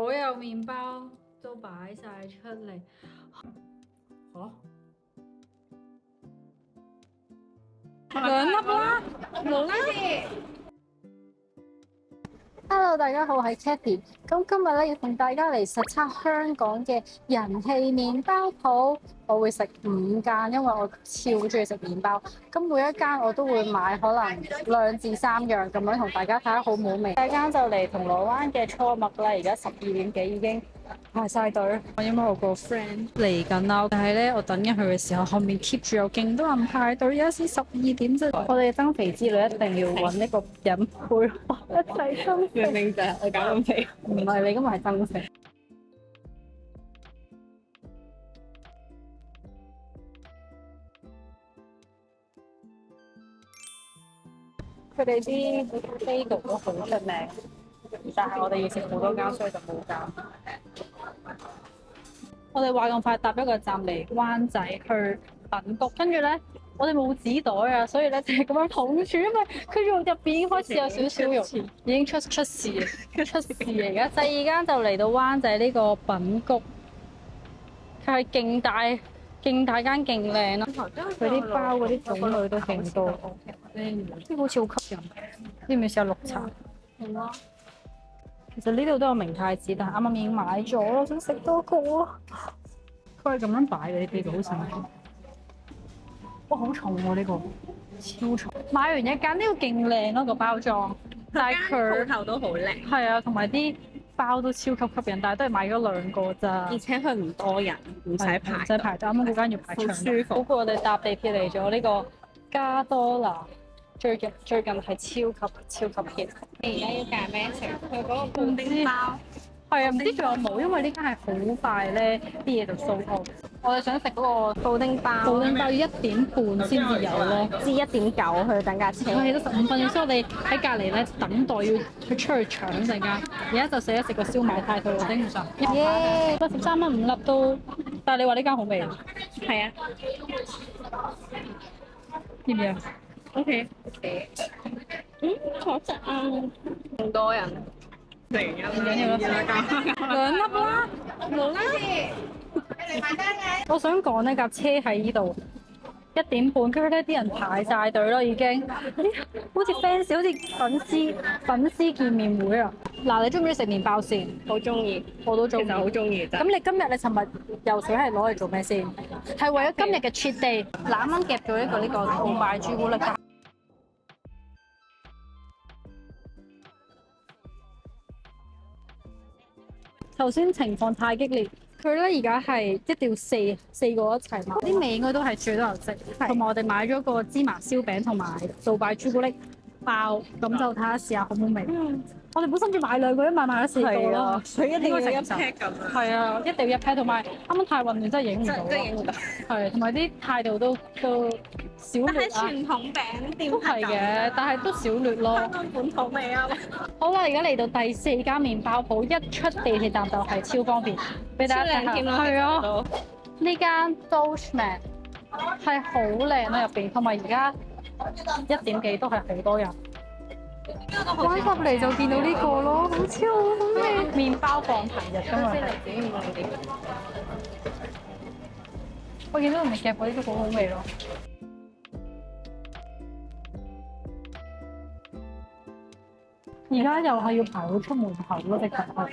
所有麵包都擺晒出嚟。兩粒啦，冇啦。Hello，大家好，我係 Cathy。咁今日咧要同大家嚟實測香港嘅人氣麵包鋪。我會食5間，因為我超中意食麵包。咁每一間我都會買可能2至3樣咁樣，同大家睇下好唔好味。第一間就嚟銅鑼灣嘅初麥啦，而家12點幾已經排晒隊。因為我個 friend 嚟緊啦，但係咧我等緊佢嘅時候，後面 keep 住有勁多人排隊，而家先12點啫。我哋增肥之旅一定要揾一個人陪我一齊增肥。明明就係我搞咁肥，唔係你今日係增肥。佢哋啲 bagel 都好出名，但係我哋要食好多間，所以就冇揀。我哋話咁快搭一個站嚟灣仔去品谷，跟住咧我哋冇紙袋啊，所以咧就係咁樣捧住，因為佢肉入邊已經開始有少少肉，已經出事而家。第二間就嚟到灣仔呢個品谷，佢係勁大間勁靚咯，佢啲包嗰啲種類都勁多，呢個好似好吸引，要唔要試下綠茶？好啊。其實呢度都有明太子，但係啱啱已經買咗咯，想食多個啊！佢係咁樣擺嘅，啲 bagel 好神奇。哇，好重喎呢個，超重！買完一間呢個勁靚咯個包裝，但係佢鋪頭都好靚，係啊，同埋啲包都超級吸引，但係都係買咗2個咋。而且佢唔多人，唔使排，唔使排隊。啱啱嗰間要排長，好舒服。不過我哋搭地鐵嚟咗呢個加多拿，最近係超級 hit。你而家要揀咩食？佢嗰個布丁包係啊，唔知仲有冇？因為呢間係好快咧，啲嘢就掃空。我哋想食嗰個布丁包，布丁包要1點半先至有咯，至1.9去等架車。係得15分鐘，所以我哋喺隔離咧等待要去出去搶陣間。而家就食個燒賣太肚，我頂唔順。耶！得13蚊5粒都，但係你話呢間好味？係啊，要唔要？OK。好食啊！咁多人，突然間2粒啦，冇啦。我想講呢架車喺呢度1點半，跟住咧啲人排晒隊咯，已經好似 fans，好似粉絲見面會啊！嗱，你中唔中意食麵包先？好中意，我都中意，其實好中意。咁你今日你尋日游水係攞嚟做咩先？係為咗今日嘅 cheat day，啱啱夾咗呢個杜拜朱古力。頭先情況太激烈，佢咧而家係一定要四個一齊買，啲味應該都係最多人食。同埋我哋買咗個芝麻燒餅同埋杜拜朱古力包，咁就睇下試下好唔好味。我哋本身要買2個，一買咗4個咯，所以一定要應該一 pack 咁樣。係啊，一定要1 pack，同埋啱啱太混亂真係影唔到。真係影唔到。係，同埋啲態度都少但係劣啊。傳統餅店都係嘅，但係都少劣咯。香港本土味啊！好啦，而家嚟到第4間麵包鋪，一出地鐵站就係超方便，俾大家睇下。係啊，呢間 Dogeman 係好靚啦入邊，同埋而家1點幾都係好多人。玩入嚟就見到呢個咯，好超好味！麵包放題日㗎嘛。我見到人哋夾嗰啲都好好味咯。而家又係要排到出門口咯，直頭係。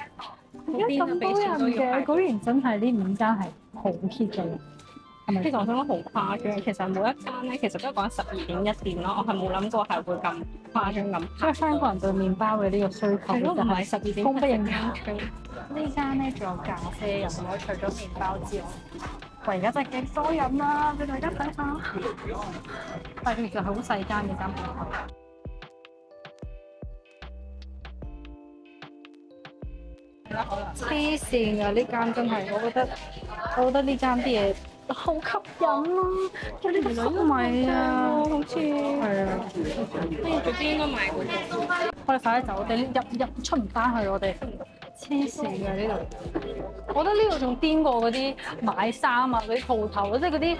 而家咁多人嘅，果然真係呢5間係好 hit 嘅。係咪？其實我想講好誇張，其實每一間咧，其實都係講12點1點咯。我係冇諗過係會咁誇張咁。所以香港人對麵包嘅呢個需求就係12點供不應求。呢間咧仲有咖啡飲咯，除咗麵包之外，喂，而家真係勁多飲啦，俾大家睇下。但係其實係好細間嘅間鋪頭。黐線㗎！呢間真係，我覺得呢間啲嘢好吸引咯，有呢個粟米啊，好似係啊。跟住邊應該買嗰個。我哋快啲走，我哋入出唔翻去，我哋黐線㗎呢度。我覺得呢度仲癲過嗰啲買衫啊嗰啲鋪頭，即係嗰啲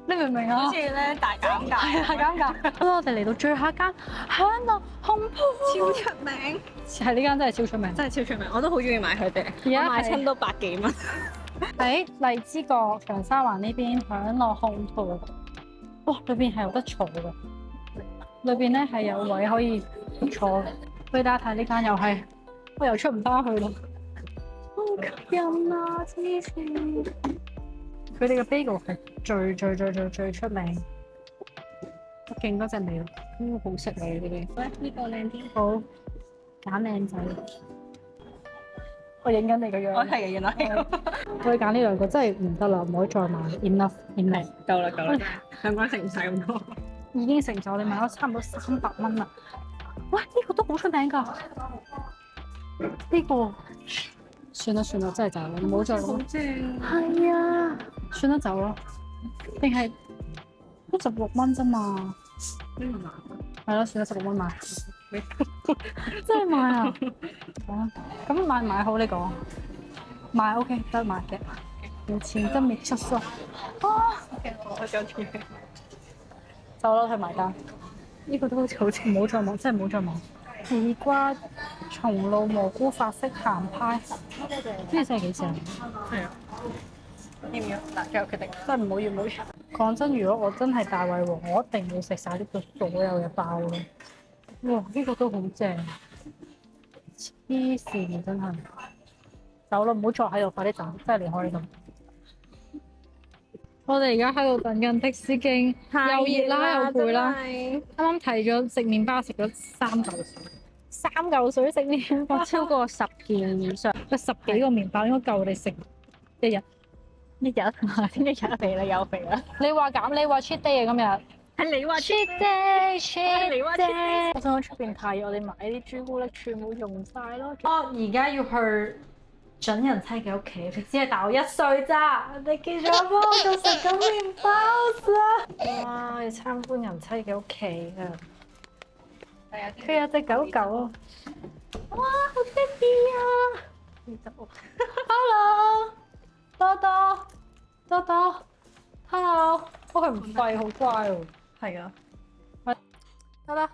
你明唔明啊？好似咧大減價，係啊，減價。好啦，我哋嚟到最後一間響樂紅鋪，超出名，係呢間真係超出名。真係超出名，我都好中意買佢哋，而家我買親都百幾蚊。喺荔枝角長沙灣呢邊響樂紅鋪，哇！裏邊係有得坐嘅，裏邊咧係有位可以坐嘅。俾大家睇呢間又係，我又出唔翻去啦。好吸引啊！黐線。佢哋嘅 bagel 係最出名，勁多隻味咯，好食嚟呢啲。喂，呢個靚啲。好揀靚仔，我影緊你個樣。我係嘅，原來係咁。我哋揀呢兩個真係唔得啦，唔可以再買。enough，夠啦，香港食唔晒咁多。已經成咗，你買咗差唔多300蚊啦。喂，呢個都好出名㗎，呢個算啦，真係走啦，唔好再講。好正。係啊，算啦，走啦。定係都16蚊啫嘛。係咯，算啦，16蚊買。真係買啊！咁買唔買好呢個？買 OK 得買嘅。有錢真未出數。啊！我想住。走啦，去埋單。呢個都好似好正，唔好再望，真係唔好再望。地瓜松露蘑菇法式鹹派，呢個真係幾正。係啊。要唔要？嗱，最後決定。真係唔好要，唔好要。講真，如果我真係大胃王，我一定要食晒呢個所有嘅包咯。哇！呢個都好正，黐線真係。走啦，唔好再喺度，快啲走，真係離開呢度。我哋而家喺度等緊的士經，又熱啦又攰啦。啱啱提咗食麵包，食咗3嚿水，3嚿水食麵包，超過10件以上，有10幾個麵包應該夠我哋食一日。一日邊一日肥啦又肥啦。你話減，你話 cheat day 啊今日。係你話 cheat day，cheat 你話 day。我想喺出邊睇，我哋買啲朱古力全部用晒咯。我而家要去準人妻嘅屋企，佢只係大我1歲咋，你記咗幫我食緊麵包咋？哇！要參觀人妻嘅屋企啊！係啊，佢有隻狗狗，哇！好得意啊！Hello，多多，Hello，不過佢唔吠，好乖喎。係啊。得啦，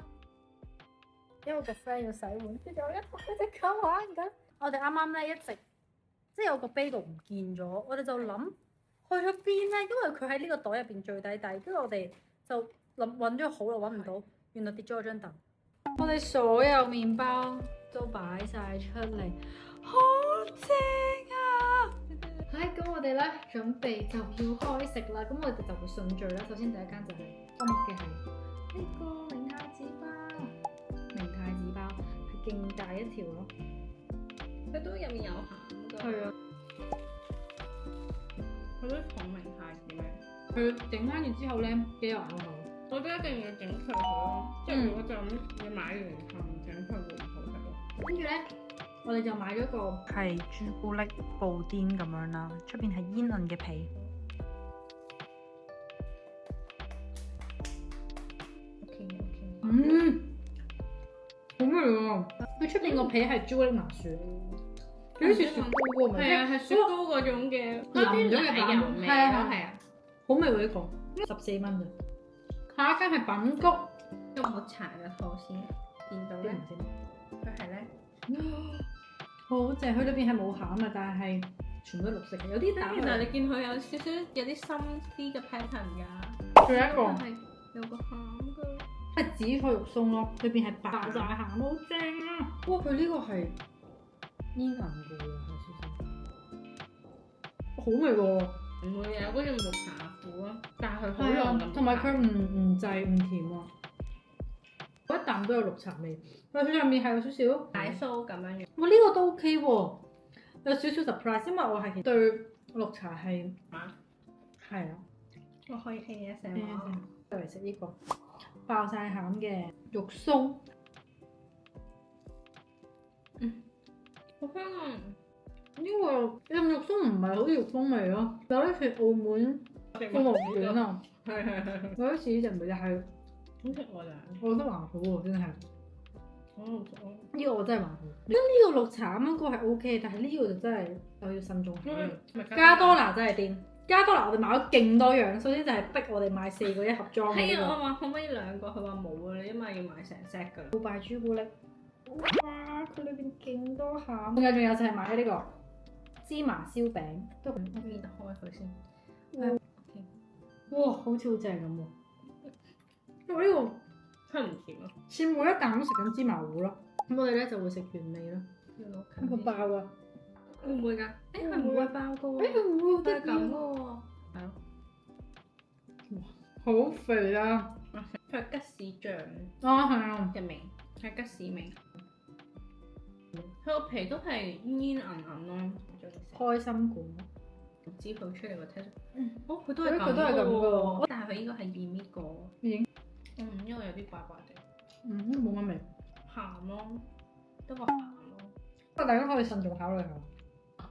因為我個 friend 要洗碗，跟住我同隻狗玩緊。我哋啱啱咧一直即係有個 bagel 唔見咗，我哋就諗去咗邊咧？因為佢喺呢個袋入邊最低，跟住我哋就諗揾咗好耐揾唔到，原來跌咗喺張凳。我哋所有麵包都擺晒出嚟，好正啊！咁我哋咧準備就要開食啦，咁我哋就會順序啦。首先第一間就係我麥嘅係呢個明太子包，係勁大一條咯。佢都入面有餡㗎。係啊，佢都重明太子味。佢整翻完之後咧幾有咬口。我覺得一定要整脆佢咯，即係如果就咁你買完後唔整脆會唔好食咯。跟住咧，我哋就買咗個係朱古力布甸咁樣啦，出邊係煙韌嘅皮。好味喎！佢出邊個皮係朱古力麻薯，有啲似雪糕嗰個味。係啊，係雪糕嗰種嘅淋咗嘅版本。係啊，係啊，好味喎呢個，14蚊咋。下一間係品谷，有冇搽嘅吐司？見到咧，佢係咧，好正。佢裏邊係冇餡嘅，但係全部都綠色嘅，有啲蛋。其實你見佢有少少有啲深啲嘅 pattern 㗎。仲有一個係有個餡㗎，係紫菜肉鬆咯，裏邊係爆晒餡，好正啊！哇，佢呢個係煙韌嘅喎，有少少，好味喎。唔會有嗰種綠茶苦咯，但係佢好係啊濃咁。同埋佢唔滯唔甜啊，嗰一啖都有綠茶味。佢上面係有少少奶酥咁樣樣。哇，呢個都 OK 喎，有少少 surprise，因為我係對綠茶係係啊。我可以 ASMR 就嚟食呢個爆晒餡嘅肉鬆，好香啊！呢個肉鬆唔係好似肉鬆味咯，有啲似澳門鳳凰卷啊，係，有啲似呢隻味，但係好食喎我覺得還好喎，真係。好好食咯。呢個我真係還好。我覺得呢個綠茶啱啱嗰個係 OK，但係呢個就真係我要慎重考慮。加多拿真係癲，加多拿我哋買咗勁多樣，首先就係逼我哋買4個一盒裝嘅係啊，我呢話可唔可以2個？佢話冇啊，你因為要買成 set 㗎。個杜拜朱古力。哇！佢裏邊勁多餡，仲有就係買咗呢個芝麻燒餅，都搣開佢先。哇，好似好正咁喎！因為呢個佢唔甜啊，似每一啖都食緊芝麻糊咯。咁我哋咧就會食原味咯。要攞一個包啊！會唔會㗎？佢唔會包㗎喎。佢唔會好得係咁意㗎喎。係咯。好肥啊！佢係吉士醬啊係啊，嘅味，係吉士味。佢個皮都係煙煙韌韌咯，開心果。唔知佢出嚟個 test。嗯，哦，佢都係咁佢都係咁㗎喎。但係佢應該係易搣過。已經。因為有啲怪怪地。冇乜味。鹹咯，都話鹹咯。不過大家可以慎重考慮下。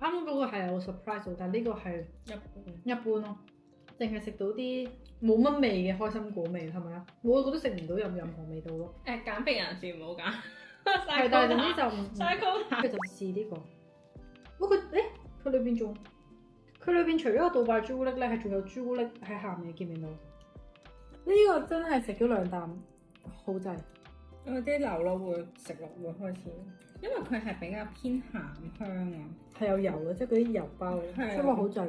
啱啱嗰個係有 surprise 到，但係呢個係一般咯，淨係食到啲冇乜味嘅開心果味係咪啊？我覺得食唔到任何味道咯。減肥人士唔好揀。係，但係總之就唔。Psycho 佢就試呢個。哇！佢裏邊仲，佢裏邊除咗個杜拜朱古力咧，係仲有朱古力喺下面，見唔見到？呢個真係食咗2啖，好滯。有啲流咯，會食落會開始，因為佢係比較偏鹹香啊。係有油嘅，即係嗰啲油包，係因為好滯。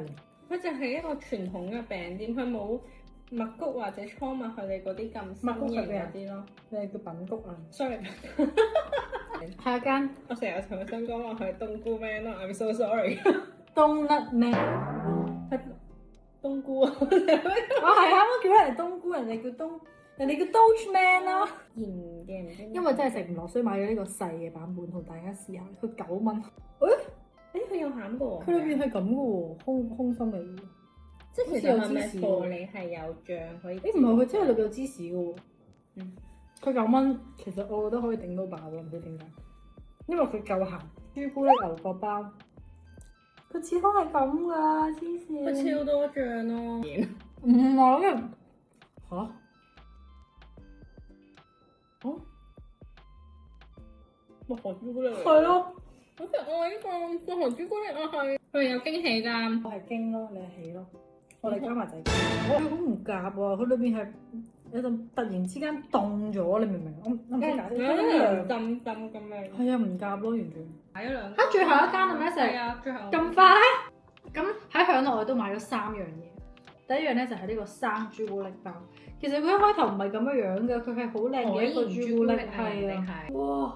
佢就係一個傳統嘅餅店，佢冇麥谷或者初麥佢哋嗰啲咁新型嗰啲咯。你係叫品谷啊 Sorry，下一間我成日同佢想講話佢係冬菇 man 咯，I'm so sorry。冬甩咩？係冬菇啊！我係啱啱叫人哋冬菇，人哋叫 Doge Man 咯。鹽嘅唔知。因為真係食唔落，所以買咗呢個細嘅版本同大家試下。佢9蚊。佢有餡過。佢裏邊係咁嘅喎，空心嚟嘅。即係其實係咪貨你係有醬可以？唔係，佢真係裏邊有芝士嘅喎。嗯。佢9蚊，其實我覺得可以頂到飽喎，唔知點解。因為佢夠鹹。朱古力牛角包。個切方係咁㗎，黐線。佢超多醬咯。唔係嘅。嚇？薄荷朱古力。係咯。好可愛呢個薄荷朱古力啊，係佢有驚喜㗎。我係驚咯，你係喜咯。我哋加埋仔驚。佢好唔夾喎，佢裏邊係有陣突然之間凍咗，你明唔明？我唔知解釋。涼浸咁樣。係啊，唔夾咯，完全。買咗2個。嚇！最後一間係咩食？係啊，最後。咁快？咁喺響樂我都買咗3樣嘢。第一樣咧就係呢個生朱古力包。其實佢一開頭唔係咁樣樣嘅，佢係好靚嘅一個朱古力，係啊。哇！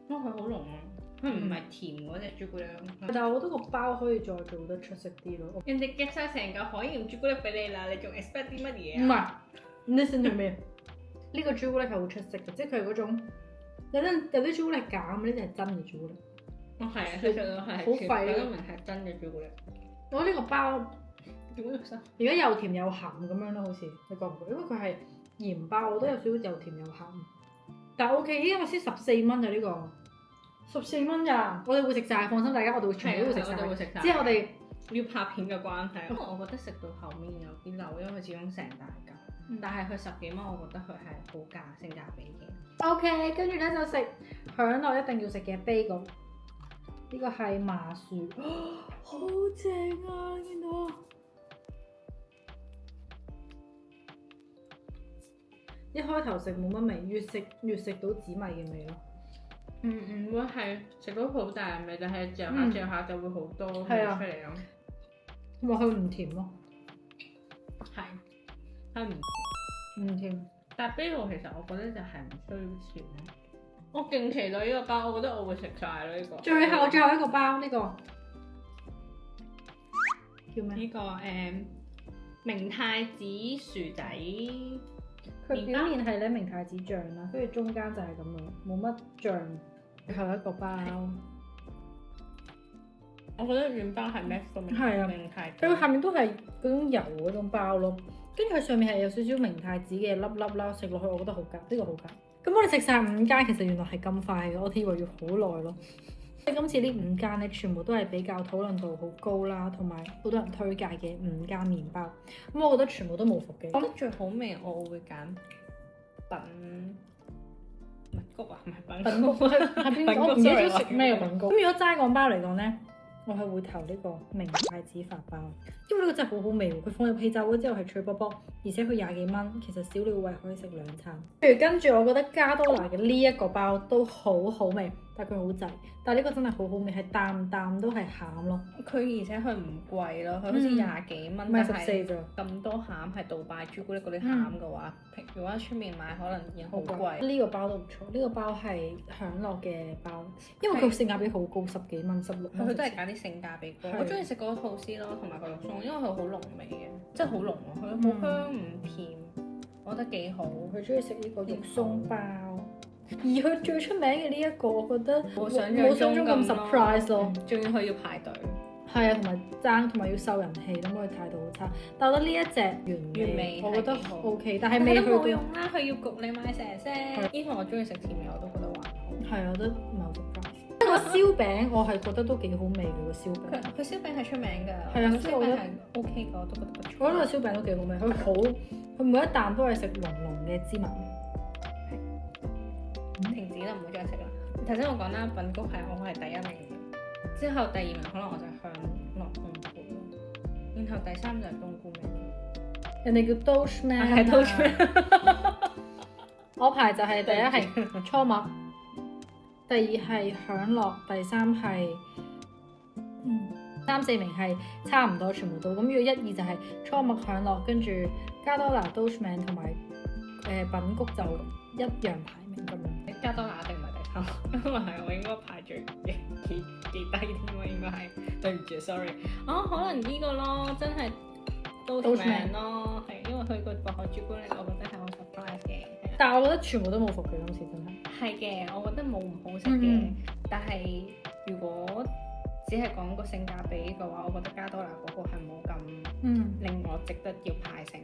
佢好濃啊！佢唔係甜嗰隻朱古力。但係我覺得個包可以再做得出色啲咯。人哋夾晒成嚿海鹽朱古力俾你啦，你仲 expect 啲乜嘢唔啊？係，listen to me。呢個朱古力係好出色嘅，即係佢係嗰種有啲朱古力假，呢啲係真嘅朱古力。哦，係啊，佢做到係好廢咯，都明係真嘅朱古力。我覺得呢個包朱古力生而家又甜又鹹咁樣咯，好似你覺唔覺？因為佢係鹽包，我都有少少又甜又鹹。但係 OK，因為先14蚊就呢個。14蚊咋？我哋會食晒，放心大家，我哋會全部都會食晒。我哋會食晒。之後我哋要拍片嘅關係，因為我覺得食到後面有啲漏，因為佢始終成大嚿。但係佢10幾蚊，我覺得佢係好價性價比嘅。OK，跟住咧就食響樂一定要食嘅 bagel。呢個係麻薯，好正啊！你見到啊？一開頭食冇乜味，越食到紫米嘅味咯。會係食到好大嘅味，但係嚼下就會好多味出嚟咯。同埋佢唔甜咯，係唔甜。但係 bagel 其實我覺得就係唔需要甜咯。我勁期待呢個包，我覺得我會食晒咯呢個。最後一個包呢個叫咩？呢個明太子薯仔。佢表面係咧明太子醬啦，跟住中間就係咁樣，冇乜醬。最後一個包，我覺得軟包係 max 個明太子。佢下面都係嗰種油嗰種包咯，跟住佢上面係有少少明太子嘅粒粒啦，食落去我覺得好夾，呢個好夾。咁我哋食晒5間，其實原來係咁快嘅，我以為要好耐咯。今次呢5間咧，全部都係比較討論度好高啦，同埋好多人推介嘅5間麵包。咁我覺得全部都冇伏嘅。我覺得最好味我會揀文谷啊，唔係品谷係邊個？我唔記得咗食咩品谷。咁如果齋講包嚟講咧，我係會投呢個明太子法包，因為呢個真係好好味喎。佢放入氣炸鍋之後係脆卜卜，而且佢廿幾蚊，其實小料位可以食2餐。譬如跟住我覺得加多拿嘅呢一個包都好好味，但係佢好滯。但係呢個真係好好味，係啖啖都係餡咯。佢而且佢唔貴咯，佢好似廿幾蚊，唔係14咋。咁多餡係杜拜朱古力嗰啲餡嘅話，如果喺出面買可能已經好貴。呢個包都唔錯，呢個包係享樂嘅包，因為佢性價比好高，10幾蚊、16蚊。佢都係揀啲性價比高。我中意食嗰個吐司咯，同埋個肉鬆，因為佢好濃味嘅，即係好濃啊，佢好香唔甜，我覺得幾好。佢中意食呢個肉鬆包。而佢最出名嘅呢一個，我覺得冇想象中咁 surprise 咯，仲要佢要排隊。係啊，同埋爭，同埋要收人氣，咁佢態度好差。但我覺得呢一隻原味，我覺得 OK， 但係未去到。冇用啦，佢要焗你買成啫。even 我中意食甜嘢，我都覺得還好。係啊，我覺得唔係好 surprise。不過燒餅我係覺得都幾好味嘅個燒餅。佢燒餅係出名㗎。係啊，燒餅係 OK 㗎，我都覺得不錯。我覺得個燒餅都幾好味，佢每一啖都係食濃濃嘅芝麻味。停止啦，唔好再食啦。頭先我講啦，品谷係我係第一名，之後第2名可能我就向樂紅盤咯，然後第3就係冬菇味。人哋叫 Doshman， 係 Doshman。我排就係第一係初麥，第2係享樂，第3係3、4名係差唔多，全部都咁。如果1、2就係初麥享樂，跟住加多拿 Doshman 同埋品谷就一樣排名咁樣。加多拿一定唔係第3，因為係我應該排最幾低添喎，應該係。對唔住，sorry。可能呢個咯，真係 Doshman 咯，係因為佢個薄荷朱古力，我覺得係好 surprise 嘅。但係我覺得全部都冇伏嘅，今次真係。係嘅，我覺得冇唔好食嘅，但係如果只係講個性價比嘅話，我覺得加多拿嗰個係冇咁令我值得要排成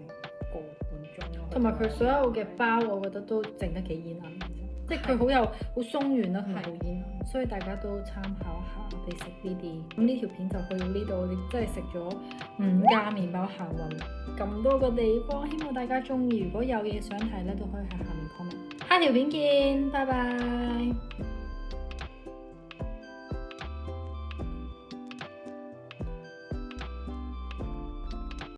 個半鐘咯。同埋佢所有嘅包，我覺得都整得幾煙韌，即係佢好鬆軟啦，同埋好煙韌，所以大家都參考下嚟食呢啲。咁呢條片就去到呢度，我哋真係食咗5家麵包行運咁多個地方，希望大家中意。如果有嘢想睇咧，都可以喺下面 comment。下條片見，拜拜。